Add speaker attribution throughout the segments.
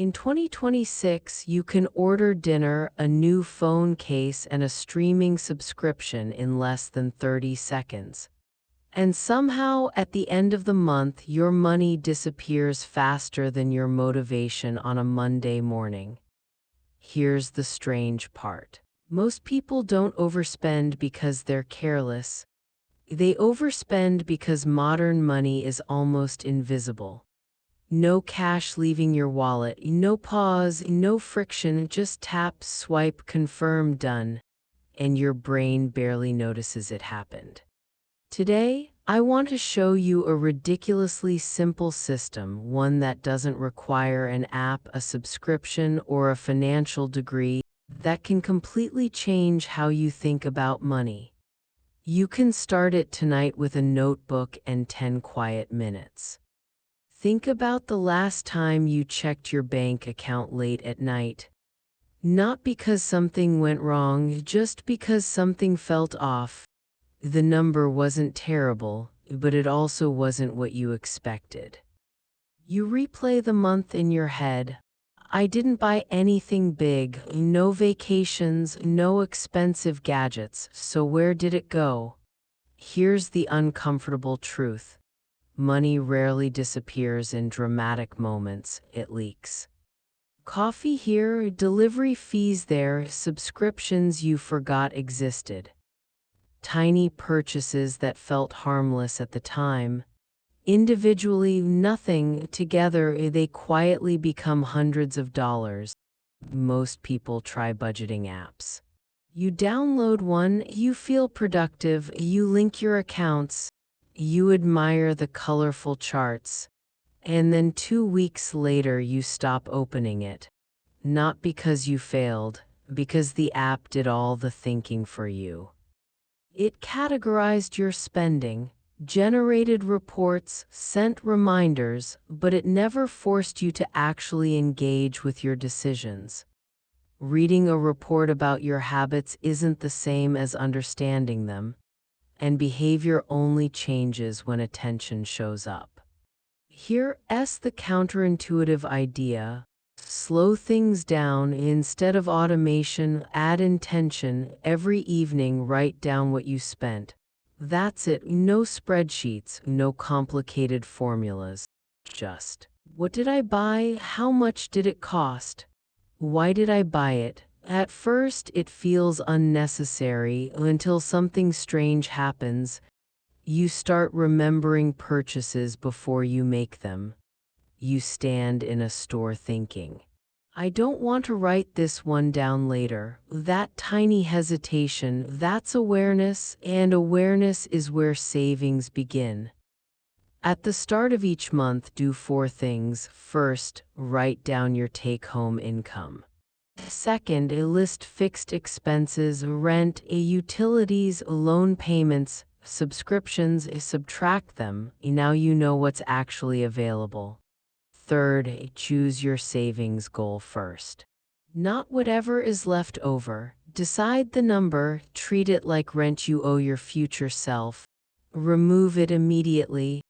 Speaker 1: In 2026, you can order dinner, a new phone case, and a streaming subscription in less than 30 seconds. And somehow, at the end of the month, your money disappears faster than your motivation on a Monday morning. Here's the strange part. Most people don't overspend because they're careless. They overspend because modern money is almost invisible. No cash leaving your wallet, no pause, no friction, just tap, swipe, confirm, done, and your brain barely notices it happened. Today, I want to show you a ridiculously simple system, one that doesn't require an app, a subscription, or a financial degree, that can completely change how you think about money. You can start it tonight with a notebook and 10 quiet minutes. Think about the last time you checked your bank account late at night. Not because something went wrong, just because something felt off. The number wasn't terrible, but it also wasn't what you expected. You replay the month in your head. I didn't buy anything big, no vacations, no expensive gadgets, so where did it go? Here's the uncomfortable truth. Money rarely disappears in dramatic moments, it leaks. Coffee here, delivery fees there, subscriptions you forgot existed. Tiny purchases that felt harmless at the time. Individually, nothing, together, they quietly become hundreds of dollars. Most people try budgeting apps. You download one, you feel productive, you link your accounts, you admire the colorful charts, and then 2 weeks later you stop opening it. Not because you failed, because the app did all the thinking for you. It categorized your spending, generated reports, sent reminders, but it never forced you to actually engage with your decisions. Reading a report about your habits isn't the same as understanding them, and behavior only changes when attention shows up. Here's the counterintuitive idea. Slow things down. Instead of automation, add intention. Every evening, write down what you spent. That's it. No spreadsheets, no complicated formulas. Just, what did I buy? How much did it cost? Why did I buy it? At first, it feels unnecessary until something strange happens. You start remembering purchases before you make them. You stand in a store thinking, I don't want to write this one down later. That tiny hesitation, that's awareness, and awareness is where savings begin. At the start of each month, do 4 things. First, write down your take-home income. Second, list fixed expenses, rent, utilities, loan payments, subscriptions, subtract them. Now you know what's actually available. Third, choose your savings goal first. Not whatever is left over. Decide the number, treat it like rent you owe your future self. Remove it immediately.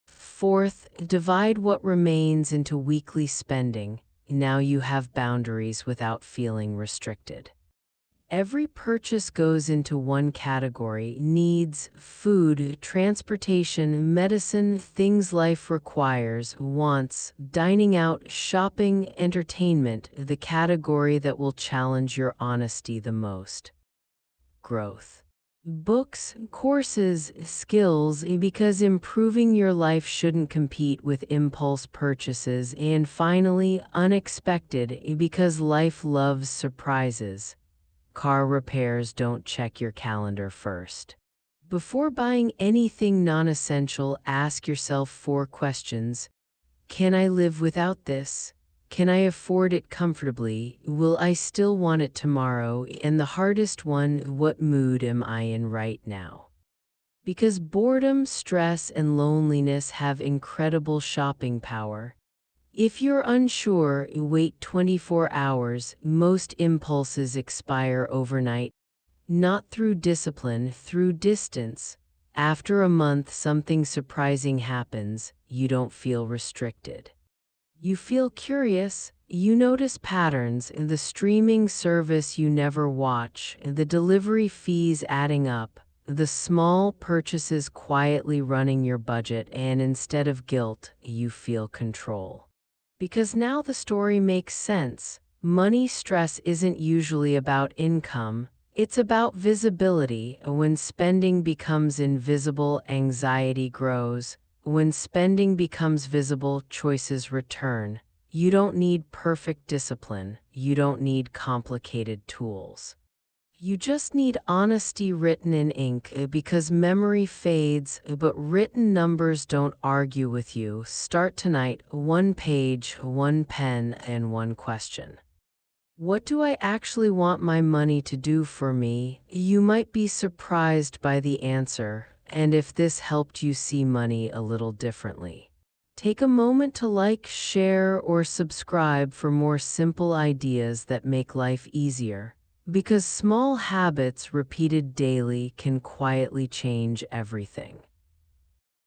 Speaker 1: Fourth, divide what remains into weekly spending. Now you have boundaries without feeling restricted. Every purchase goes into one category: needs, food, transportation, medicine, things life requires, wants, dining out, shopping, entertainment, the category that will challenge your honesty the most. Growth. Books, courses, skills, because improving your life shouldn't compete with impulse purchases. And finally, unexpected, because life loves surprises. Car repairs. Don't check your calendar first. Before buying anything non-essential, ask yourself 4 questions. Can I live without this? Can I afford it comfortably? Will I still want it tomorrow? And the hardest one, what mood am I in right now? Because boredom, stress, and loneliness have incredible shopping power. If you're unsure, wait 24 hours. Most impulses expire overnight. Not through discipline, through distance. After a month, something surprising happens. You don't feel restricted. You feel curious, You notice patterns in the streaming service you never watch, the delivery fees adding up, the small purchases quietly running your budget, and instead of guilt, you feel control. Because now the story makes sense. Money stress isn't usually about income, it's about visibility. When spending becomes invisible, anxiety grows. When spending becomes visible, choices return. You don't need perfect discipline. You don't need complicated tools. You just need honesty written in ink because memory fades, but written numbers don't argue with you. Start tonight, one page, one pen, and one question. What do I actually want my money to do for me? You might be surprised by the answer, and if this helped you see money a little differently. Take a moment to like, share, or subscribe for more simple ideas that make life easier. Because small habits repeated daily can quietly change everything.